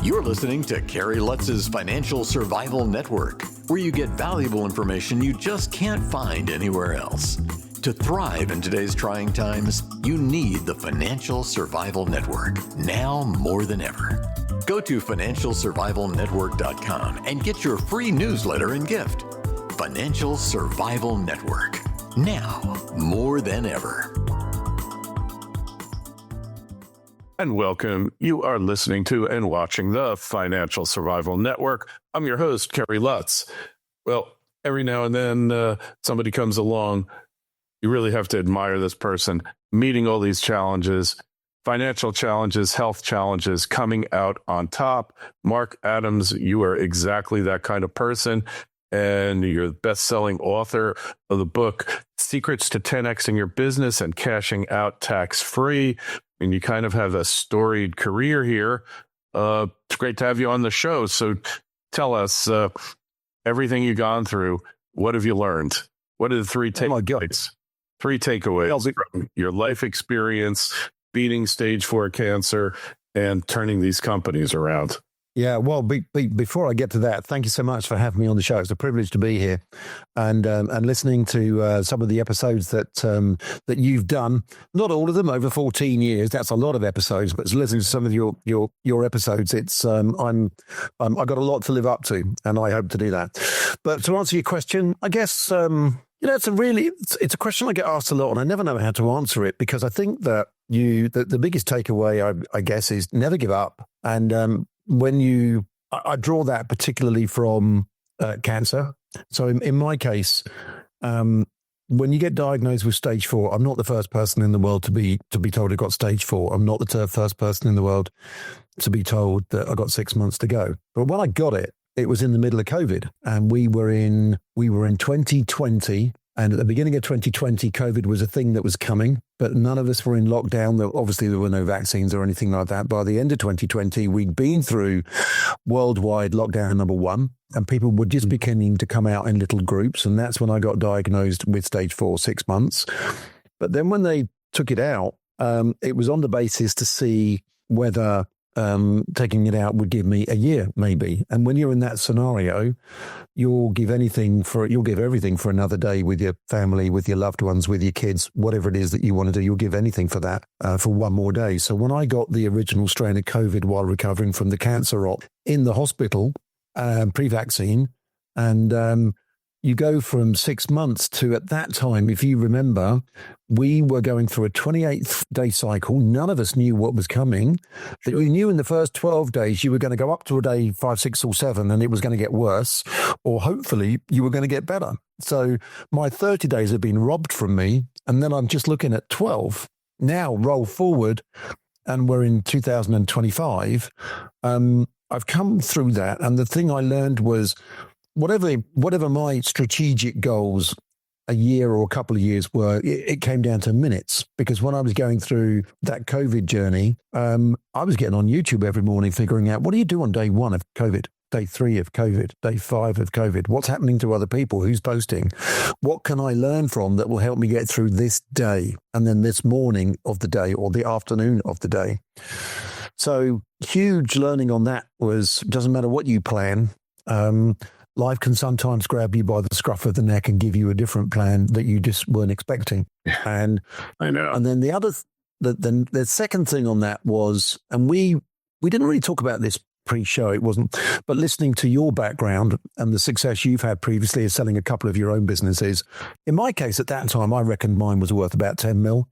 You're listening to Kerry Lutz's Financial Survival Network, where you get valuable information you just can't find anywhere else. To thrive in today's trying times, you need the Financial Survival Network, now more than ever. Go to financialsurvivalnetwork.com and get your free newsletter and gift. Financial Survival Network, now more than ever. And welcome. You are listening to and watching the Financial Survival Network. I'm your host, Kerry Lutz. Well, every now and then somebody comes along. You really have to admire this person, meeting all these challenges, financial challenges, health challenges, coming out on top. Marc Adams, you are exactly that kind of person. And you're the best-selling author of the book, Secrets to 10Xing Your Business and Cashing Out Tax-Free. And you kind of have a storied career here. It's great to have you on the show. So tell us everything you've gone through. What have you learned? What are the three takeaways? Three takeaways from your life experience, beating stage 4 cancer, and turning these companies around. Yeah, well, before I get to that, thank you so much for having me on the show. It's a privilege to be here, and listening to some of the episodes that you've done. Not all of them, over 14 years. That's a lot of episodes, but listening to some of your episodes, it's I got a lot to live up to, and I hope to do that. But to answer your question, I guess it's a question I get asked a lot, and I never know how to answer it, because I think that the biggest takeaway, I guess, is never give up. And I draw that particularly from cancer. So in my case, when you get diagnosed with stage 4, I'm not the first person in the world to be told I got stage 4. I'm not the first person in the world to be told that I got 6 months to go. But when I got it, it was in the middle of COVID, and we were in 2020. And at the beginning of 2020, COVID was a thing that was coming, but none of us were in lockdown. Obviously, there were no vaccines or anything like that. By the end of 2020, we'd been through worldwide lockdown number 1, and people were just beginning to come out in little groups. And that's when I got diagnosed with stage 4, 6 months. But then when they took it out, it was on the basis to see whether taking it out would give me a year, maybe. And when you're in that scenario, you'll give everything for another day with your family, with your loved ones, with your kids, whatever it is that you want to do. You'll give anything for that, for one more day. So when I got the original strain of COVID while recovering from the cancer in the hospital, pre-vaccine, and you go from 6 months to, at that time, if you remember, we were going through a 28-day cycle. None of us knew what was coming. We knew in the first 12 days you were going to go up to a day 5, 6, or 7, and it was going to get worse, or hopefully you were going to get better. So my 30 days have been robbed from me, and then I'm just looking at 12. Now roll forward, and we're in 2025. I've come through that, and the thing I learned was, whatever my strategic goals a year or a couple of years were, it came down to minutes. Because when I was going through that COVID journey, I was getting on YouTube every morning figuring out, what do you do on day 1 of COVID, day 3 of COVID, day 5 of COVID? What's happening to other people? Who's posting? What can I learn from that will help me get through this day, and then this morning of the day, or the afternoon of the day? So huge learning on that was, doesn't matter what you plan, life can sometimes grab you by the scruff of the neck and give you a different plan that you just weren't expecting. And I know. And then the second thing on that was, and we didn't really talk about this pre-show, it wasn't, but listening to your background and the success you've had previously as selling a couple of your own businesses. In my case, at that time, I reckoned mine was worth about 10 mil.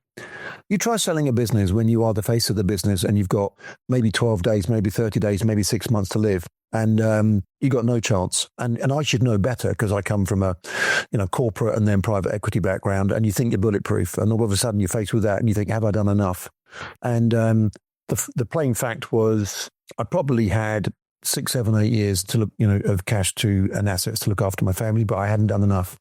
You try selling a business when you are the face of the business and you've got maybe 12 days, maybe 30 days, maybe 6 months to live. And you got no chance. And I should know better, because I come from a corporate and then private equity background, and you think you're bulletproof, and all of a sudden you're faced with that and you think, have I done enough? And the plain fact was, I probably had 6, 7, 8 years to look, of cash and assets to look after my family, but I hadn't done enough.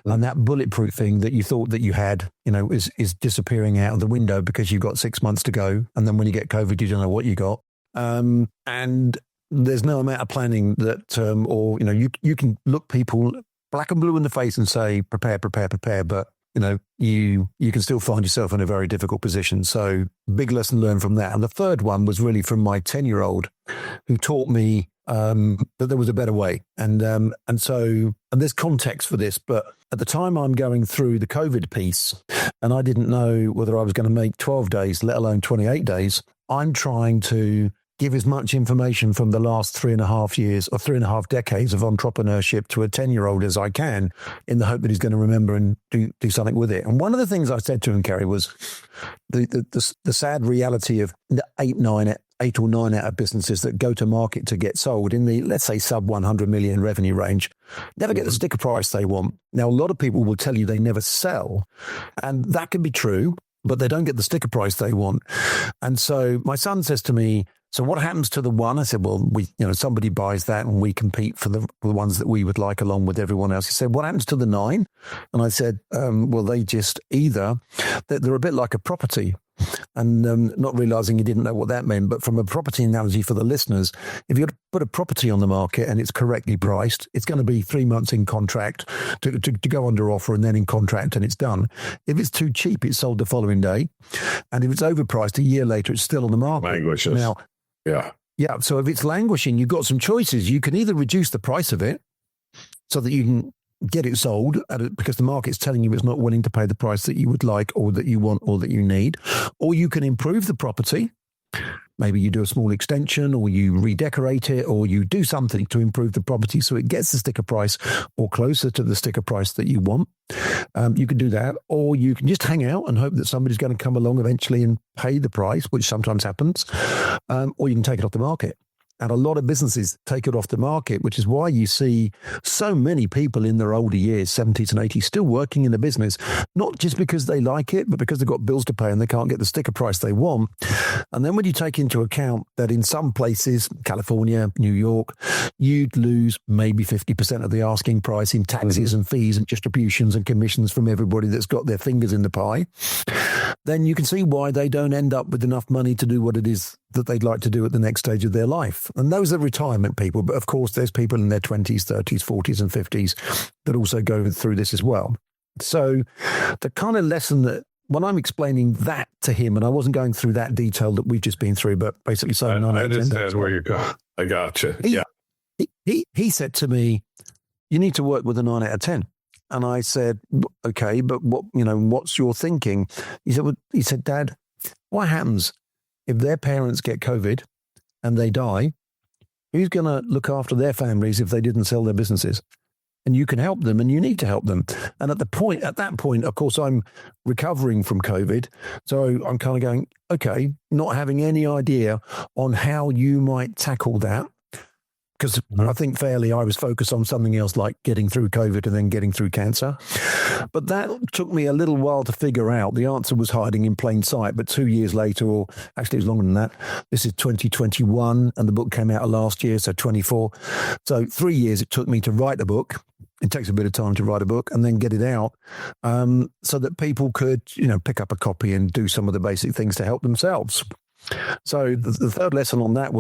And that bulletproofing that you thought that you had, is disappearing out of the window, because you've got 6 months to go. And then when you get COVID, you don't know what you got. And there's no amount of planning that, you can look people black and blue in the face and say, prepare, but you can still find yourself in a very difficult position. So big lesson learned from that. And the third one was really from my 10-year-old who taught me that there was a better way. And there's context for this, but at the time I'm going through the COVID piece and I didn't know whether I was going to make 12 days, let alone 28 days. I'm trying to give as much information from the last 3.5 years or 3.5 decades of entrepreneurship to a 10-year-old as I can, in the hope that he's going to remember and do something with it. And one of the things I said to him, Kerry, was the sad reality of the 8 or 9 out of businesses that go to market to get sold in the, let's say, sub 100 million revenue range, never get the sticker price they want. Now, a lot of people will tell you they never sell, and that can be true, but they don't get the sticker price they want. And so my son says to me, so what happens to the one? I said, well, somebody buys that and we compete for the ones that we would like along with everyone else. He said, what happens to the 9? And I said, well, they just they're a bit like a property. And not realizing he didn't know what that meant. But from a property analogy for the listeners, if you put a property on the market and it's correctly priced, it's going to be 3 months in contract to go under offer and then in contract and it's done. If it's too cheap, it's sold the following day. And if it's overpriced, a year later, it's still on the market. Languishes. Now, yeah. So if it's languishing, you've got some choices. You can either reduce the price of it so that you can get it sold because the market's telling you it's not willing to pay the price that you would like or that you want or that you need, or you can improve the property. Maybe you do a small extension or you redecorate it or you do something to improve the property so it gets the sticker price or closer to the sticker price that you want. You can do that, or you can just hang out and hope that somebody's going to come along eventually and pay the price, which sometimes happens, or you can take it off the market. And a lot of businesses take it off the market, which is why you see so many people in their older years, 70s and 80s, still working in the business, not just because they like it, but because they've got bills to pay and they can't get the sticker price they want. And then when you take into account that in some places, California, New York, you'd lose maybe 50% of the asking price in taxes and fees and distributions and commissions from everybody that's got their fingers in the pie, then you can see why they don't end up with enough money to do what it is that they'd like to do at the next stage of their life. And those are retirement people. But of course, there's people in their 20s, 30s, 40s and 50s that also go through this as well. So the kind of lesson that when I'm explaining that to him, and I wasn't going through that detail that we've just been through, but basically saying, I understand where you're going. I got you. He said to me, you need to work with a 9 out of 10. And I said, okay, but what's your thinking? He said, Dad, what happens if their parents get COVID and they die? Who's going to look after their families if they didn't sell their businesses? And you can help them and you need to help them. And at that point, of course, I'm recovering from COVID. So I'm kind of going, okay, not having any idea on how you might tackle that. Because I think fairly I was focused on something else like getting through COVID and then getting through cancer. But that took me a little while to figure out. The answer was hiding in plain sight. But 2 years later, or actually it was longer than that, this is 2021 and the book came out last year, so 24. So 3 years it took me to write the book. It takes a bit of time to write a book and then get it out so that people could, pick up a copy and do some of the basic things to help themselves. So the third lesson on that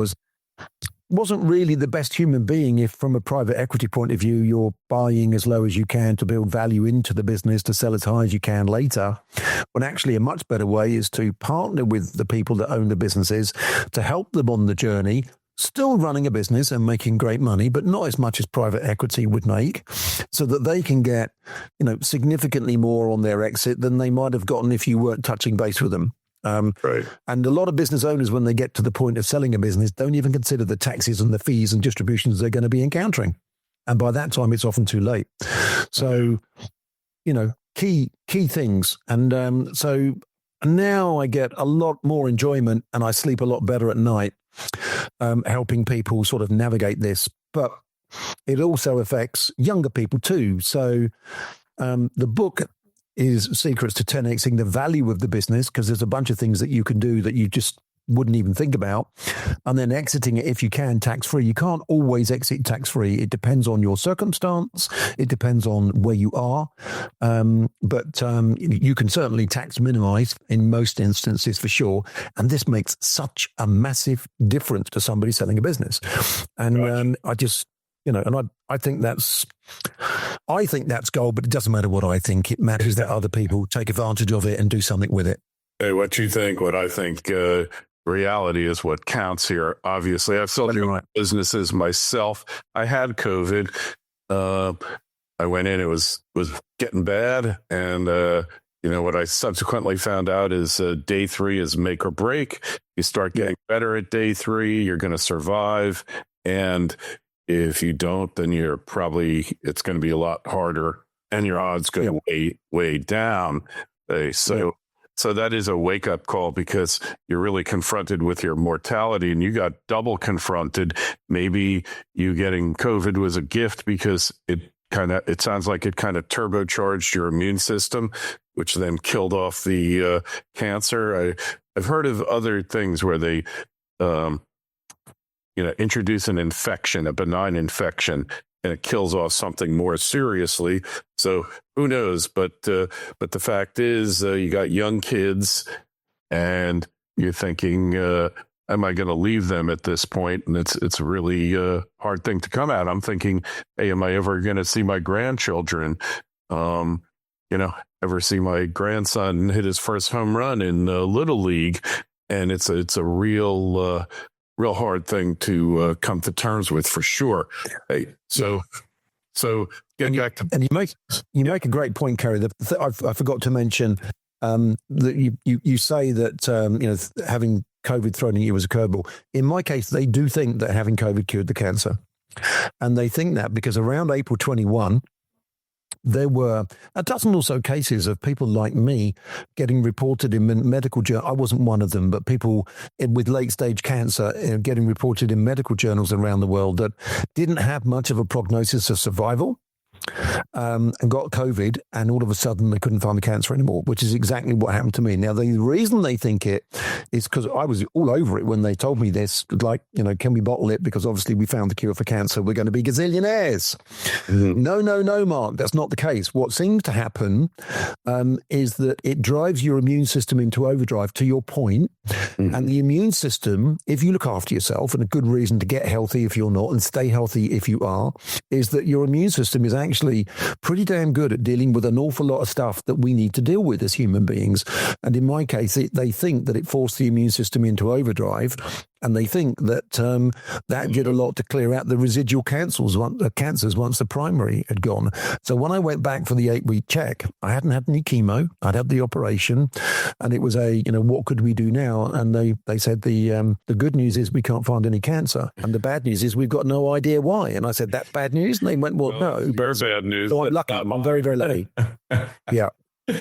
wasn't really the best human being if from a private equity point of view, you're buying as low as you can to build value into the business to sell as high as you can later. When actually a much better way is to partner with the people that own the businesses to help them on the journey, still running a business and making great money, but not as much as private equity would make, so that they can get, significantly more on their exit than they might have gotten if you weren't touching base with them. Right. And a lot of business owners, when they get to the point of selling a business, don't even consider the taxes and the fees and distributions they're going to be encountering. And by that time, it's often too late. So, key things. And so now I get a lot more enjoyment and I sleep a lot better at night, helping people sort of navigate this. But it also affects younger people too. So the book is Secrets to 10xing the value of the business, because there's a bunch of things that you can do that you just wouldn't even think about. And then exiting it, if you can, tax-free. You can't always exit tax-free. It depends on your circumstance. It depends on where you are. But you can certainly tax minimize in most instances for sure. And this makes such a massive difference to somebody selling a business. And I just, I think I think that's gold, but it doesn't matter what I think. It matters that other people take advantage of it and do something with it. Hey, what you think, what I think, reality is what counts here. Obviously, I've sold businesses myself. I had COVID. I went in, it was getting bad. And, what I subsequently found out is day 3 is make or break. You start getting better at day 3, you're going to survive. And if you don't, then it's going to be a lot harder and your odds go way down. So that is a wake up call, because you're really confronted with your mortality, and you got double confronted. Maybe you getting COVID was a gift, because it sounds like it kind of turbocharged your immune system, which then killed off the cancer. I've heard of other things where they, introduce an infection, a benign infection, and it kills off something more seriously. So who knows? But the fact is, you got young kids, and you're thinking, am I going to leave them at this point? And it's a really hard thing to come at. I'm thinking, hey, am I ever going to see my grandchildren? Ever see my grandson hit his first home run in Little League? And it's a real hard thing to come to terms with, for sure. Hey, so getting back to, and you make a great point, Kerry. I forgot to mention that you say that having COVID thrown at you was a curveball. In my case, they do think that having COVID cured the cancer, and they think that because around April 21. There were a dozen or so cases of people like me getting reported in medical journals. I wasn't one of them, but people with late-stage cancer getting reported in medical journals around the world that didn't have much of a prognosis of survival, and got COVID, and all of a sudden they couldn't find the cancer anymore, which is exactly what happened to me. Now, the reason they think it is because I was all over it when they told me this, like, can we bottle it? Because obviously we found the cure for cancer. We're going to be gazillionaires. Mm-hmm. No, Mark, that's not the case. What seems to happen is that it drives your immune system into overdrive, to your point. Mm-hmm. And the immune system, if you look after yourself, and a good reason to get healthy if you're not and stay healthy if you are, is that your immune system is actually pretty damn good at dealing with an awful lot of stuff that we need to deal with as human beings. And in my case, they think that it forced the immune system into overdrive, and they think that that did a lot to clear out the residual cancers once the primary had gone. So when I went back for the 8-week check, I hadn't had any chemo. I'd had the operation, and it was what could we do now? And they said the good news is we can't find any cancer, and the bad news is we've got no idea why. And I said, that's bad news? And they went, well no. Very bad news. So I'm lucky. I'm very, very lucky. Yeah.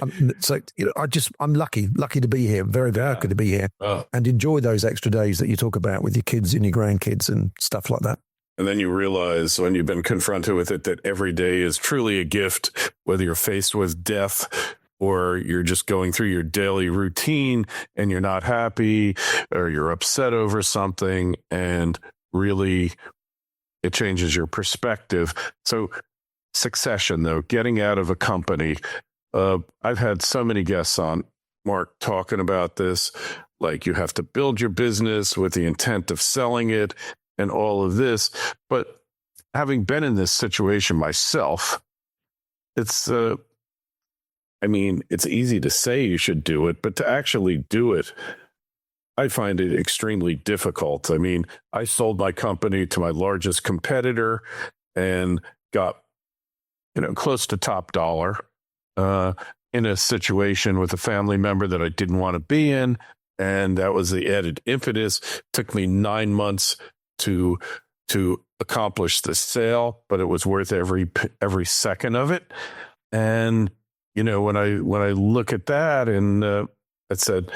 I'm lucky to be here. Very, very lucky to be here, and enjoy those extra days that you talk about with your kids and your grandkids and stuff like that. And then you realize, when you've been confronted with it, that every day is truly a gift, whether you're faced with death or you're just going through your daily routine and you're not happy or you're upset over something, and really it changes your perspective. So succession, though, getting out of a company. I've had so many guests on, Mark, talking about this, like you have to build your business with the intent of selling it and all of this. But having been in this situation myself, it's easy to say you should do it, but to actually do it, I find it extremely difficult. I mean, I sold my company to my largest competitor and got, close to top dollar. In a situation with a family member that I didn't want to be in. And that was the added impetus. It took me 9 months to accomplish the sale, but it was worth every second of it. And, when I look at that, and I said,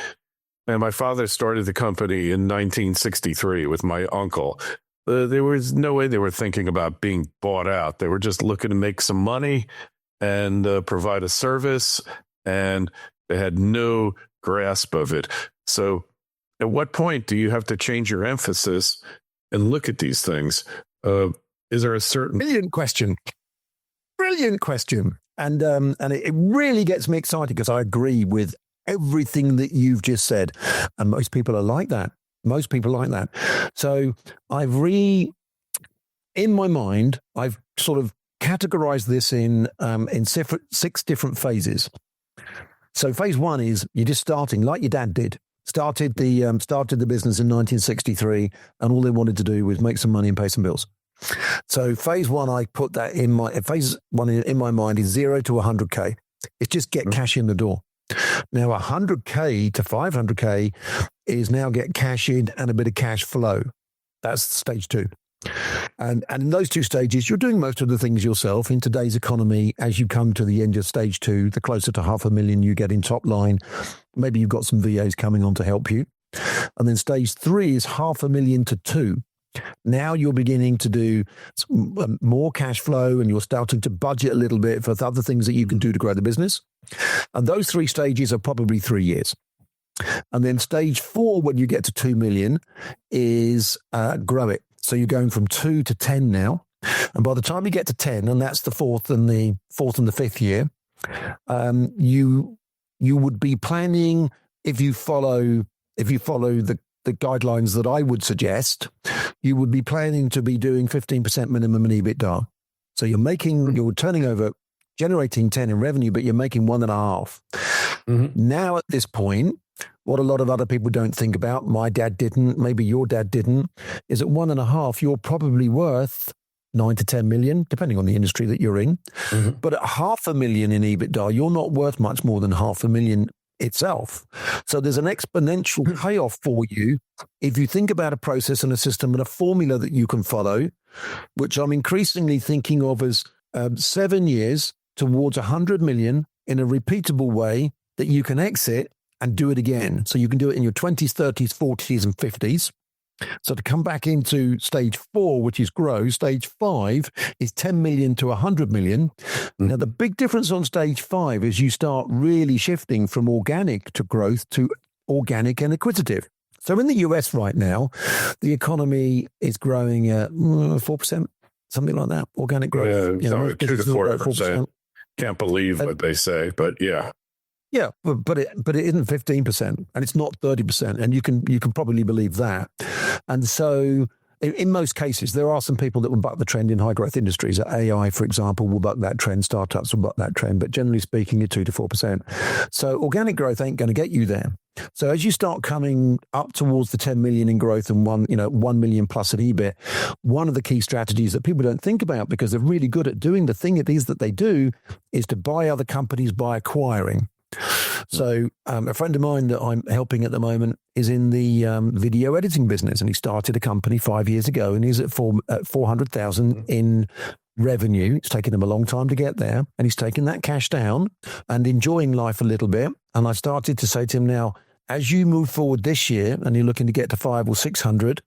man, my father started the company in 1963 with my uncle. There was no way they were thinking about being bought out. They were just looking to make some money and provide a service, and they had no grasp of it. So at what point do you have to change your emphasis and look at these things? Is there a certain... Brilliant question. And it really gets me excited, because I agree with everything that you've just said. And most people are like that. So in my mind, I've sort of categorize this in 6 different phases. So phase 1 is you're just starting, like your dad did. Started the business in 1963, and all they wanted to do was make some money and pay some bills. So phase 1, I put that in my mind is 0 to 100K. It's just get cash in the door. Now 100K to 500K is now get cash in and a bit of cash flow. That's stage 2. And in those 2 stages, you're doing most of the things yourself. In today's economy, as you come to the end of stage 2, the closer to 500,000 you get in top line, maybe you've got some VAs coming on to help you. And then stage 3 is 500,000 to 2. Now you're beginning to do more cash flow, and you're starting to budget a little bit for other things that you can do to grow the business. And those 3 stages are probably 3 years. And then stage 4, when you get to 2 million, is grow it. So you're going from 2 to 10 now. And by the time you get to 10, and that's the fourth and the 5th year, you would be planning, if you follow the guidelines that I would suggest, you would be planning to be doing 15% minimum in EBITDA. So you're turning over, generating 10 in revenue, but you're making 1.5. Now at this point, what a lot of other people don't think about, my dad didn't, maybe your dad didn't, is at 1.5, you're probably worth 9 to 10 million, depending on the industry that you're in. But at 500,000 in EBITDA, you're not worth much more than 500,000 itself. So there's an exponential payoff for you if you think about a process and a system and a formula that you can follow, which I'm increasingly thinking of as 7 years towards 100 million in a repeatable way that you can exit and do it again. So you can do it in your 20s, 30s, 40s, and 50s. So to come back into stage 4, which is grow, stage 5 is 10 million to 100 million. Now, the big difference on stage 5 is you start really shifting from organic to growth to organic and acquisitive. So in the US right now, the economy is growing at 4%, something like that, organic growth. Yeah, 2 to 4%. Can't believe what they say, but yeah. Yeah, but it isn't 15%, and it's not 30%, and you can probably believe that. And so, in most cases, there are some people that will buck the trend in high growth industries. AI, for example, will buck that trend. Startups will buck that trend. But generally speaking, you're 2 to 4%. So organic growth ain't going to get you there. So as you start coming up towards the 10 million in growth and 1 million plus at EBIT, one of the key strategies that people don't think about, because they're really good at doing the thing it is that they do, is to buy other companies by acquiring. So a friend of mine that I'm helping at the moment is in the video editing business, and he started a company 5 years ago, and he's at 400,000 in revenue. It's taken him a long time to get there, and he's taken that cash down and enjoying life a little bit. And I started to say to him, now, as you move forward this year and you're looking to get to 500 or 600,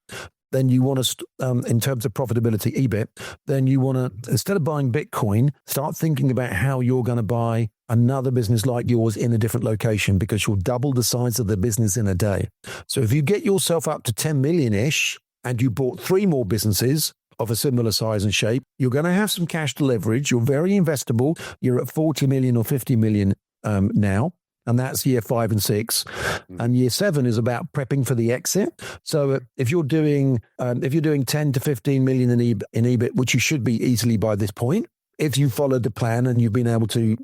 then you want to, in terms of profitability, EBIT, then you want to, instead of buying Bitcoin, start thinking about how you're going to buy another business like yours in a different location, because you'll double the size of the business in a day. So if you get yourself up to 10 million-ish and you bought 3 more businesses of a similar size and shape, you're going to have some cash to leverage. You're very investable. You're at 40 million or 50 million now. And that's year 5 and 6. And year 7 is about prepping for the exit. So if you're doing 10 to 15 million in EBIT, which you should be easily by this point, if you followed the plan and you've been able to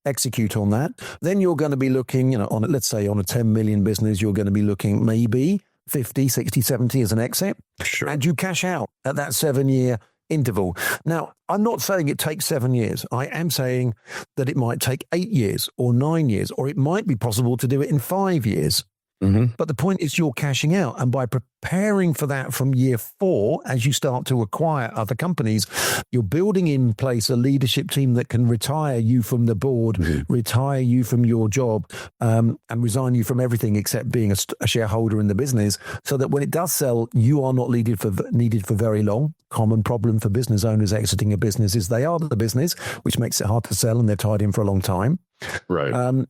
execute on that, then you're going to be looking, let's say on a 10 million business, you're going to be looking maybe 50, 60, 70 as an exit. Sure. And you cash out at that 7-year interval. Now, I'm not saying it takes 7 years. I am saying that it might take 8 years or 9 years, or it might be possible to do it in 5 years. But the point is you're cashing out. And by preparing for that from year 4, as you start to acquire other companies, you're building in place a leadership team that can retire you from the board, retire you from your job, and resign you from everything except being a shareholder in the business, so that when it does sell, you are not needed for very long. Common problem for business owners exiting a business is they are the business, which makes it hard to sell, and they're tied in for a long time. Right.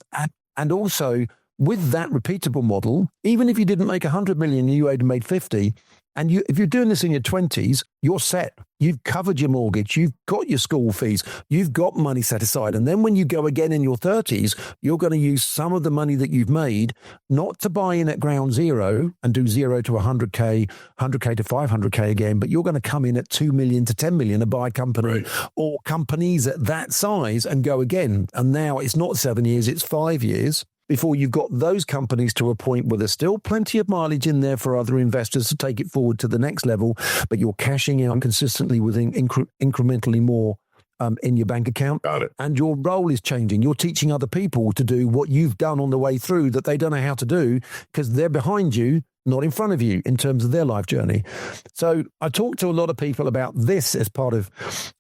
And also, with that repeatable model, even if you didn't make 100 million, you had made 50, And if you're doing this in your 20s, you're set. You've covered your mortgage. You've got your school fees. You've got money set aside. And then when you go again in your 30s, you're going to use some of the money that you've made not to buy in at ground zero and do 0 to 100K, 100K to 500K again, but you're going to come in at 2 million to 10 million and buy a company or companies at that size and go again. And now it's not 7 years, it's 5 years before you've got those companies to a point where there's still plenty of mileage in there for other investors to take it forward to the next level, but you're cashing out consistently with incrementally more in your bank account. Got it. And your role is changing. You're teaching other people to do what you've done on the way through that they don't know how to do because they're behind you, not in front of you in terms of their life journey. So I talk to a lot of people about this as part of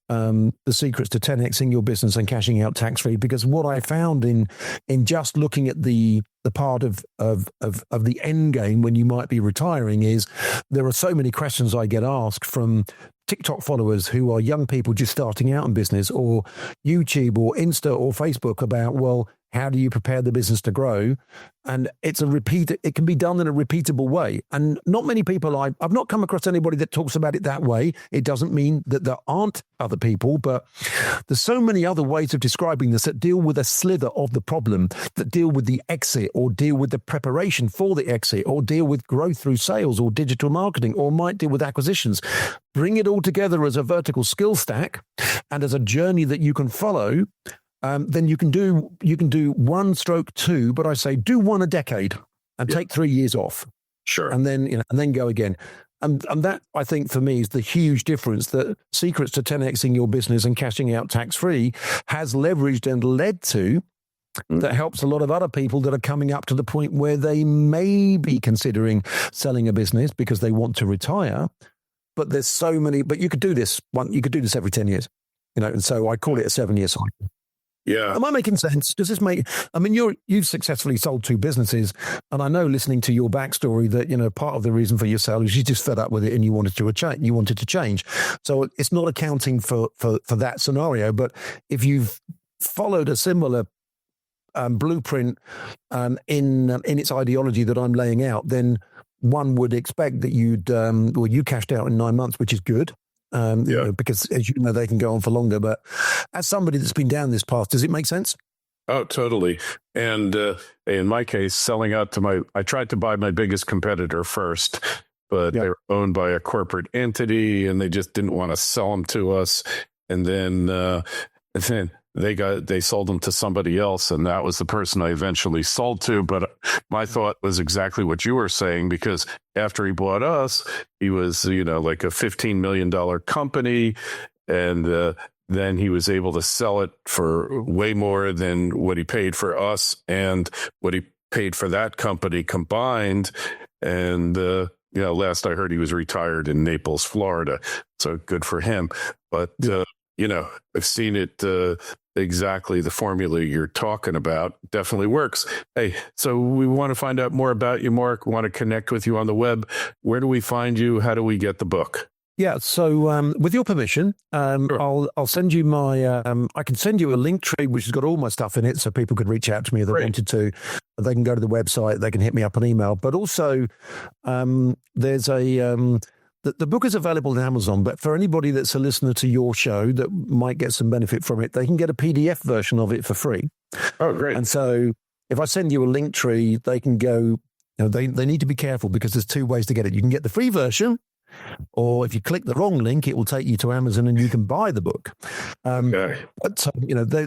the secrets to 10xing your business and cashing out tax-free, because what I found in just looking at the part of the end game when you might be retiring is there are so many questions I get asked from TikTok followers who are young people just starting out in business, or YouTube or Insta or Facebook about, well, how do you prepare the business to grow? And it can be done in a repeatable way. And not many people, I've not come across anybody that talks about it that way. It doesn't mean that there aren't other people, but there's so many other ways of describing this that deal with a slither of the problem, that deal with the exit or deal with the preparation for the exit or deal with growth through sales or digital marketing or might deal with acquisitions. Bring it all together as a vertical skill stack and as a journey that you can follow. Then you can do 1 stroke 2, but I say do 1 a decade and take 3 years off. Sure. And then go again. And that, I think, for me, is the huge difference that Secrets to 10xing your business and cashing out tax-free has leveraged and led to, that helps a lot of other people that are coming up to the point where they may be considering selling a business because they want to retire. But there's so many, but you could do this every 10 years, and so I call it a 7-year cycle. Yeah. Am I making sense? Does this make, you've successfully sold 2 businesses, and I know, listening to your backstory, that, part of the reason for your sale is you just fed up with it and you wanted to change. So it's not accounting for that scenario, but if you've followed a similar blueprint in its ideology that I'm laying out, then one would expect that you cashed out in 9 months, which is good. Because as you know, they can go on for longer. But as somebody that's been down this path, does it make sense? Oh, totally. And in my case, selling out I tried to buy my biggest competitor first, but they were owned by a corporate entity and they just didn't want to sell them to us. And then they sold them to somebody else, and that was the person I eventually sold to. But my thought was exactly what you were saying, because after he bought us, he was, like a $15 million company, and then he was able to sell it for way more than what he paid for us and what he paid for that company combined. And last I heard, he was retired in Naples, Florida. So good for him. But I've seen it. Exactly the formula you're talking about definitely works. Hey, so we want to find out more about you, Marc. We want to connect with you on the web. Where do we find you? How do we get the book? Yeah, so with your permission, Sure. I'll send you my. I can send you a link tree which has got all my stuff in it, so people could reach out to me if they wanted to. They can go to the website. They can hit me up on email. But also, there's a. The book is available on Amazon, but for anybody that's a listener to your show that might get some benefit from it, they can get a PDF version of it for free. Oh, great. And so if I send you a link tree, they can go, they need to be careful because there's 2 ways to get it. You can get the free version, or if you click the wrong link, it will take you to Amazon and you can buy the book. Okay. But,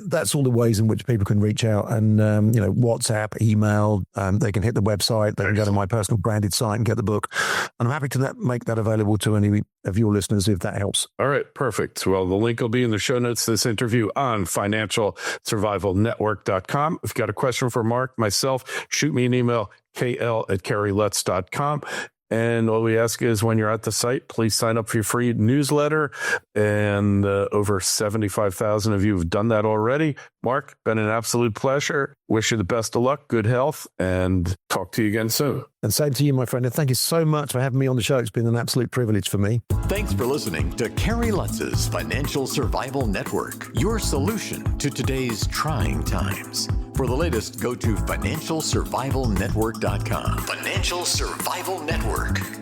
that's all the ways in which people can reach out, and, WhatsApp, email, they can hit the website, they can go to my personal branded site and get the book. And I'm happy to make that available to any of your listeners if that helps. All right, perfect. Well, the link will be in the show notes to this interview on financialsurvivalnetwork.com. If you've got a question for Marc, myself, shoot me an email, kl@kerrylutz.com. And all we ask is, when you're at the site, please sign up for your free newsletter. And over 75,000 of you have done that already. Marc, been an absolute pleasure. Wish you the best of luck, good health, and talk to you again soon. And same to you, my friend. And thank you so much for having me on the show. It's been an absolute privilege for me. Thanks for listening to Kerry Lutz's Financial Survival Network, your solution to today's trying times. For the latest, go to financialsurvivalnetwork.com. Financial Survival Network.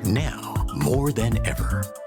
Now, more than ever.